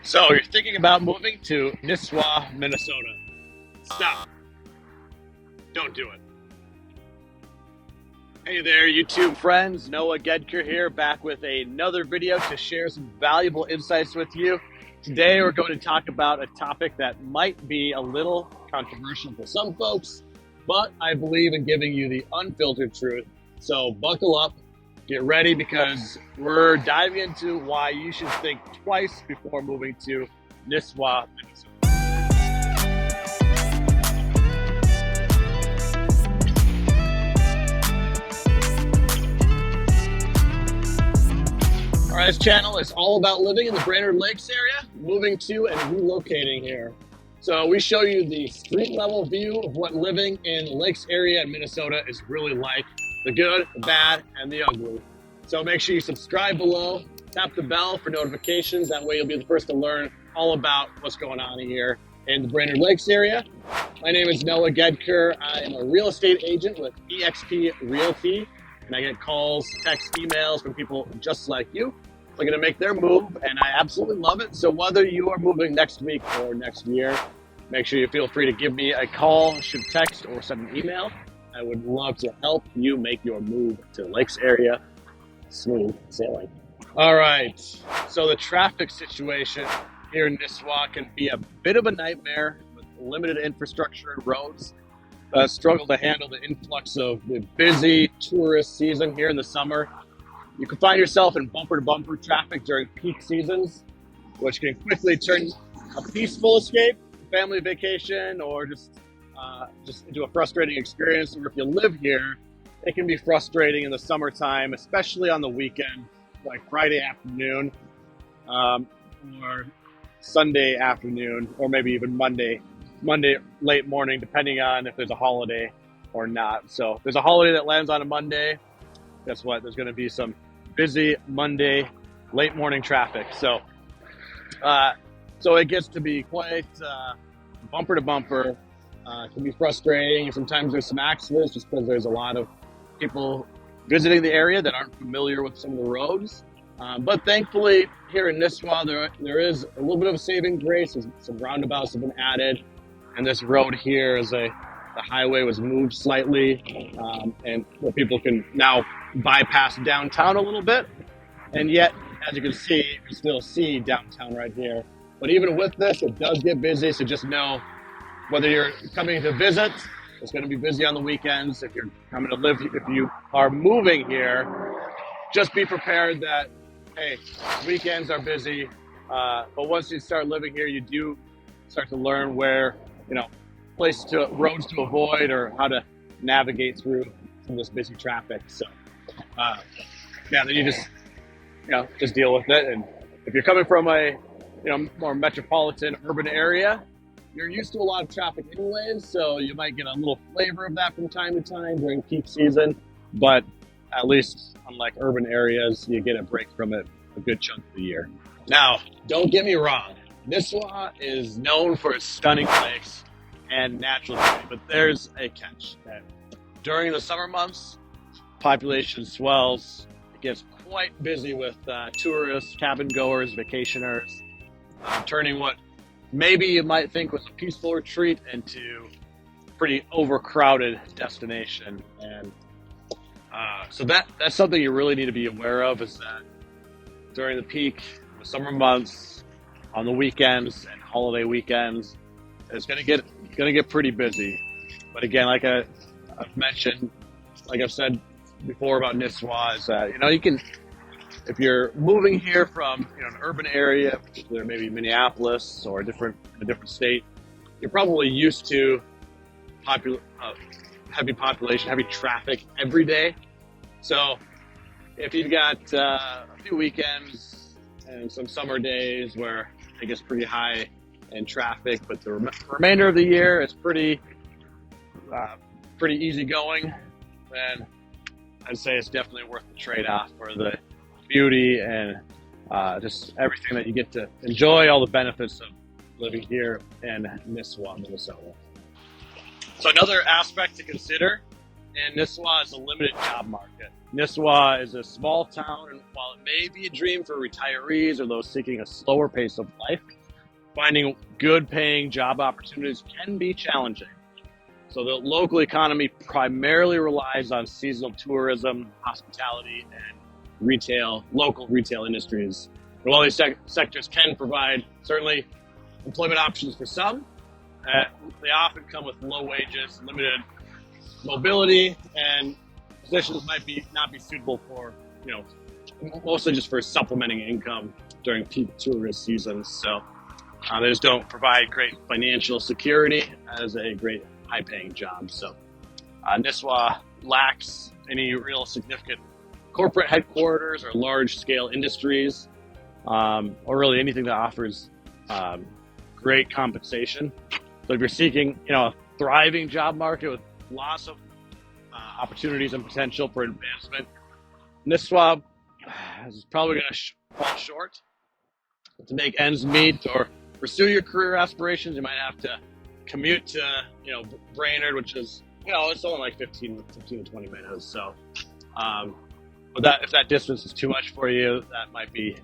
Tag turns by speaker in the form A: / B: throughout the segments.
A: So you're thinking about moving to Nisswa, Minnesota. Stop. Don't do it. Hey there, YouTube friends. Noah Gedker here, back with another video to share some valuable insights with you. Today we're going to talk about a topic that might be a little controversial for some folks, but I believe in giving you the unfiltered truth. So buckle up, get ready, because we're diving into why you should think twice before moving to Nisswa, Minnesota. All right, this channel is all about living in the Brainerd Lakes area, moving to and relocating here. So we show you the street level view of what living in the Lakes area in Minnesota is really like. The good, the bad, and the ugly. So make sure you subscribe below, tap the bell for notifications. That way you'll be the first to learn all about what's going on here in the Brainerd Lakes area. My name is Noah Gedker. I am a real estate agent with eXp Realty, and I get calls, texts, emails from people just like you looking to make their move, and I absolutely love it. So whether you are moving next week or next year, make sure you feel free to give me a call, shoot a text, or send an email. I would love to help you make your move to the Lakes area smooth sailing. All right, so the traffic situation here in Nisswa can be a bit of a nightmare with limited infrastructure and roads. Struggle to handle the influx of the busy tourist season here in the summer. You can find yourself in bumper-to-bumper traffic during peak seasons, which can quickly turn a peaceful escape, family vacation, or just into a frustrating experience. Or if you live here, it can be frustrating in the summertime, especially on the weekend, like Friday afternoon, or Sunday afternoon, or maybe even Monday late morning, depending on if there's a holiday or not. So if there's a holiday that lands on a Monday, guess what? There's going to be some busy Monday late morning traffic. So it gets to be quite bumper to bumper. It can be frustrating. Sometimes there's some accidents just because there's a lot of people visiting the area that aren't familiar with some of the roads. But thankfully, here in Nisswa, there is a little bit of a saving grace. Some roundabouts have been added, and this road here the highway was moved slightly, and where people can now bypass downtown a little bit. And yet, as you can see, you can still see downtown right here. But even with this, it does get busy, so just know, whether you're coming to visit, it's going to be busy on the weekends. If you're coming to live, if you are moving here, just be prepared that, hey, weekends are busy. But once you start living here, you do start to learn where, roads to avoid or how to navigate through some of this busy traffic. So, then you just deal with it. And if you're coming from a, more metropolitan urban area, you're used to a lot of traffic anyways, so you might get a little flavor of that from time to time during peak season. But at least, unlike urban areas, you get a break from it a good chunk of the year. Now, don't get me wrong, Nisswa is known for its stunning lakes and natural beauty, but there's a catch. That during the summer months, population swells. It gets quite busy with tourists, cabin goers, vacationers, turning what maybe you might think was a peaceful retreat into a pretty overcrowded destination. And so that's something you really need to be aware of, is that during the peak, the summer months, on the weekends and holiday weekends, it's gonna get pretty busy. But again, like I've mentioned, like I've said before about Nisswa, is that you can, if you're moving here from an urban area, particularly maybe Minneapolis or a different state, you're probably used to heavy population, heavy traffic every day. So if you've got a few weekends and some summer days where it gets pretty high in traffic, but the remainder of the year is pretty easy going, then I'd say it's definitely worth the trade-off for the beauty and just everything that you get to enjoy, all the benefits of living here in Nisswa, Minnesota. So another aspect to consider in Nisswa is a limited job market. Nisswa is a small town, and while it may be a dream for retirees or those seeking a slower pace of life, finding good paying job opportunities can be challenging. So the local economy primarily relies on seasonal tourism, hospitality, and local retail industries. And while these sectors can provide certainly employment options for some, they often come with low wages, limited mobility, and positions might not be suitable for, mostly just for supplementing income during peak tourist seasons. So they just don't provide great financial security as a great high-paying job. So Nisswa lacks any real significant corporate headquarters or large-scale industries, or really anything that offers great compensation. So if you're seeking, a thriving job market with lots of opportunities and potential for advancement, Nisswa is probably going to fall short. To make ends meet or pursue your career aspirations, you might have to commute to, Brainerd, which is, it's only like 15 to 20 minutes. So, but if that distance is too much for you, that might be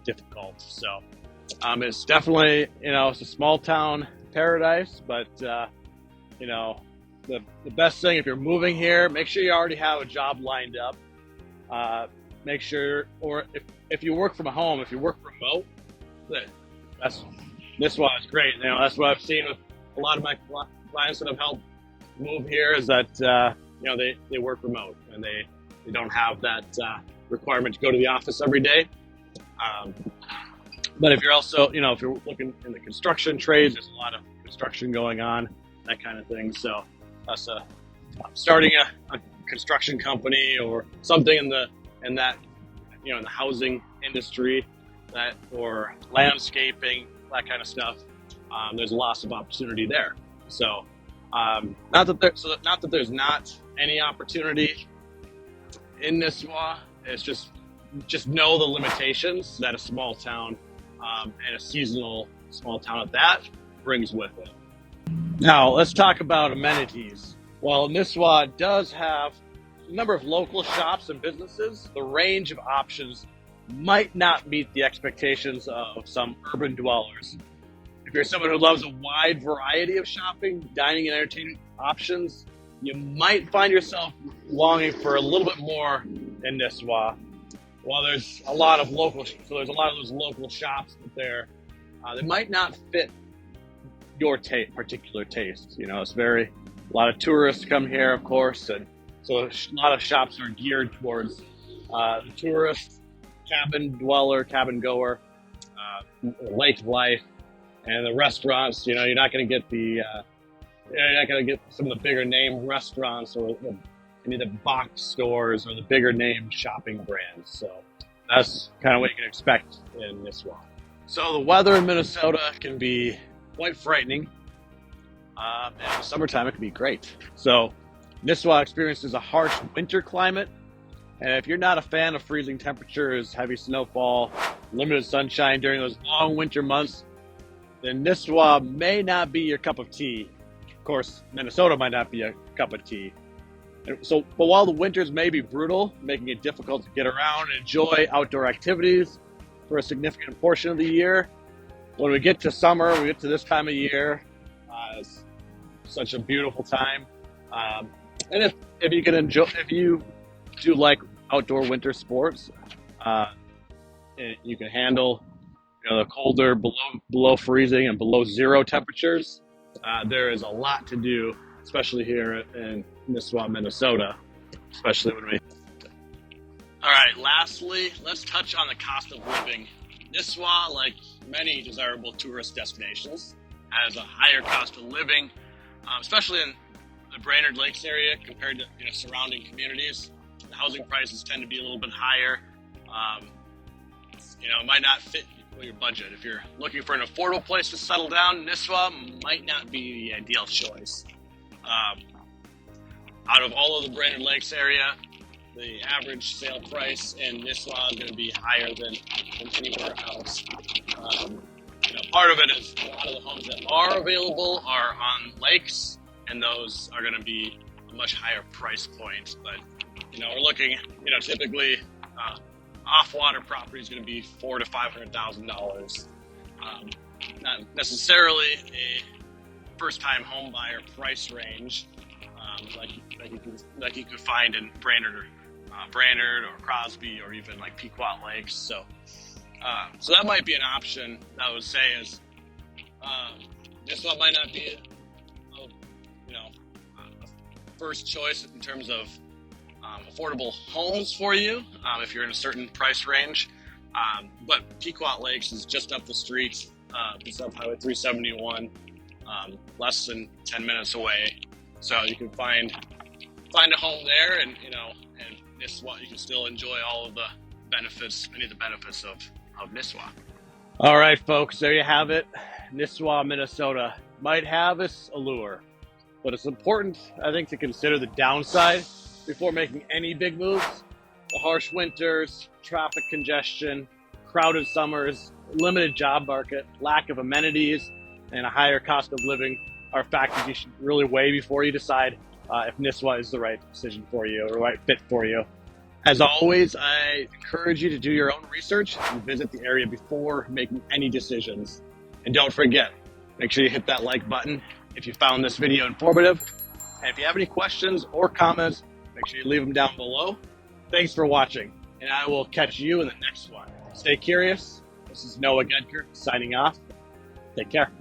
A: difficult. So, it's definitely, it's a small town paradise, but, the best thing, if you're moving here, make sure you already have a job lined up. Make sure, or if you work from home, if you work remote, Nisswa is great. That's what I've seen with a lot of my clients that have helped move here is that, they work remote and they don't have that requirement to go to the office every day. But if you're also, if you're looking in the construction trades, there's a lot of construction going on, that kind of thing. So that's starting a construction company or something in the housing industry, or landscaping, that kind of stuff. There's lots of opportunity there. So not that there's not any opportunity in Nisswa. It's just know the limitations that a small town and a seasonal small town at that brings with it. Now let's talk about amenities. While Nisswa does have a number of local shops and businesses, the range of options might not meet the expectations of some urban dwellers. If you're someone who loves a wide variety of shopping, dining, and entertainment options, you might find yourself longing for a little bit more in Nisswa. While there's a lot of there's a lot of those local shops there, they might not fit your particular taste. It's a lot of tourists come here, of course, and so a lot of shops are geared towards the tourist, cabin dweller, cabin goer, lake life, and the restaurants. You're not going to get some of the bigger name restaurants or any of the box stores or the bigger name shopping brands. So that's kind of what you can expect in Nisswa. So the weather in Minnesota can be quite frightening. And in the summertime, it can be great. So Nisswa experiences a harsh winter climate. And if you're not a fan of freezing temperatures, heavy snowfall, limited sunshine during those long winter months, then Nisswa may not be your cup of tea. Of course, Minnesota might not be a cup of tea. But while the winters may be brutal, making it difficult to get around and enjoy outdoor activities for a significant portion of the year, when we get to summer, we get to this time of year, it's such a beautiful time. And if you do like outdoor winter sports, you can handle the colder, below freezing and below zero temperatures. There is a lot to do, especially here in Nisswa, Minnesota, especially when we... All right, lastly, let's touch on the cost of living. Nisswa, like many desirable tourist destinations, has a higher cost of living, especially in the Brainerd Lakes area compared to surrounding communities. The housing prices tend to be a little bit higher. It might not fit your budget. If you're looking for an affordable place to settle down, Nisswa might not be the ideal choice. Out of all of the Brainerd Lakes area, the average sale price in Nisswa is going to be higher than anywhere else. Part of it is a lot of the homes that are available are on lakes, and those are going to be a much higher price point. But we're looking, typically off-water property is going to be $400,000 to $500,000. not necessarily a first-time home buyer price range like you could find in Brainerd or Crosby or even like Pequot Lakes. So that might be an option. I would say is Nisswa might not be a first choice in terms of affordable homes for you if you're in a certain price range. But Pequot Lakes is just up the street. It's up Highway 371, less than 10 minutes away. So you can find a home there, and Nisswa, you can still enjoy all of the benefits, many of the benefits of Nisswa. All right, folks, there you have it. Nisswa, Minnesota might have its allure, but it's important, I think, to consider the downside before making any big moves. The harsh winters, traffic congestion, crowded summers, limited job market, lack of amenities, and a higher cost of living are factors you should really weigh before you decide if Nisswa is the right decision for you or the right fit for you. As always, I encourage you to do your own research and visit the area before making any decisions. And don't forget, make sure you hit that like button if you found this video informative. And if you have any questions or comments, make sure you leave them down below. Thanks for watching, and I will catch you in the next one. Stay curious. This is Noah Gedker signing off. Take care.